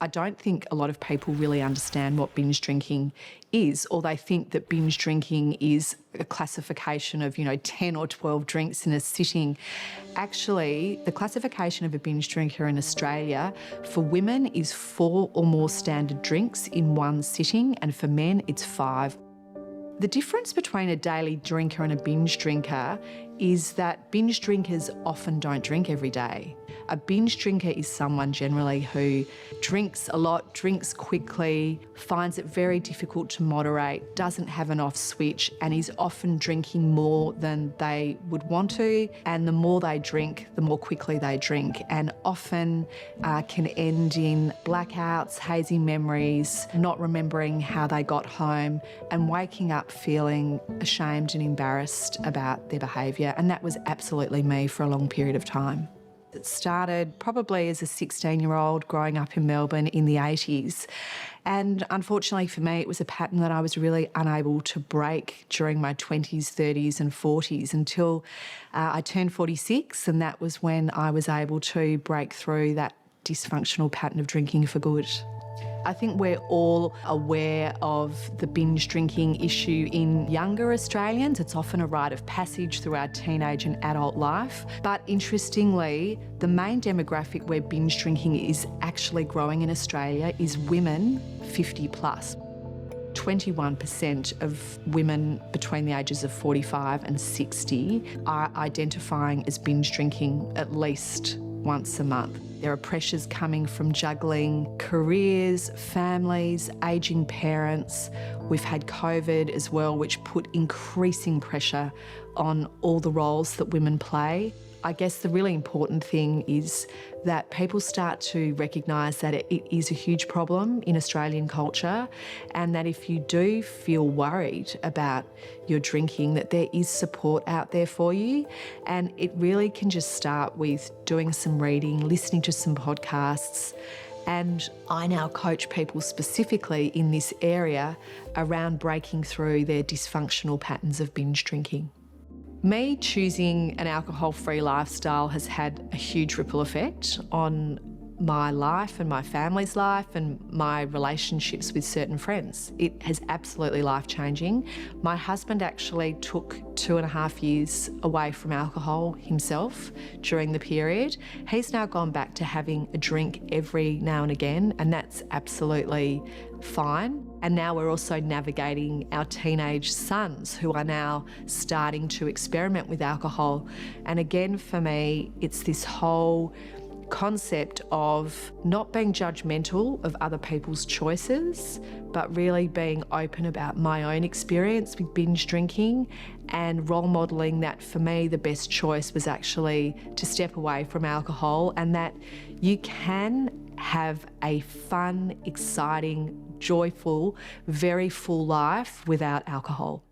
I don't think a lot of people really understand what binge drinking is, or they think that binge drinking is a classification of, 10 or 12 drinks in a sitting. Actually, the classification of a binge drinker in Australia for women is 4 or more standard drinks in one sitting, and for men it's 5. The difference between a daily drinker and a binge drinker is that binge drinkers often don't drink every day. A binge drinker is someone generally who drinks a lot, drinks quickly, finds it very difficult to moderate, doesn't have an off switch, and is often drinking more than they would want to. And the more they drink, the more quickly they drink, and often can end in blackouts, hazy memories, not remembering how they got home, and waking up feeling ashamed and embarrassed about their behaviour. And that was absolutely me for a long period of time. It started probably as a 16-year-old growing up in Melbourne in the 80s. And unfortunately for me, it was a pattern that I was really unable to break during my 20s, 30s and 40s until I turned 46, and that was when I was able to break through that dysfunctional pattern of drinking for good. I think we're all aware of the binge drinking issue in younger Australians. It's often a rite of passage through our teenage and adult life. But interestingly, the main demographic where binge drinking is actually growing in Australia is women 50 plus. 21% of women between the ages of 45 and 60 are identifying as binge drinking at least once a month. There are pressures coming from juggling careers, families, ageing parents. We've had COVID as well, which put increasing pressure on all the roles that women play. I guess the really important thing is that people start to recognise that it is a huge problem in Australian culture, and that if you do feel worried about your drinking, that there is support out there for you. And it really can just start with doing some reading, listening to some podcasts. And I now coach people specifically in this area around breaking through their dysfunctional patterns of binge drinking. Me choosing an alcohol-free lifestyle has had a huge ripple effect on my life and my family's life and my relationships with certain friends. It has absolutely life-changing. My husband actually took 2.5 years away from alcohol himself during the period. He's now gone back to having a drink every now and again, and that's absolutely fine. And now we're also navigating our teenage sons who are now starting to experiment with alcohol. And again, for me, it's this whole concept of not being judgmental of other people's choices, but really being open about my own experience with binge drinking and role modelling that for me the best choice was actually to step away from alcohol, and that you can have a fun, exciting, joyful, very full life without alcohol.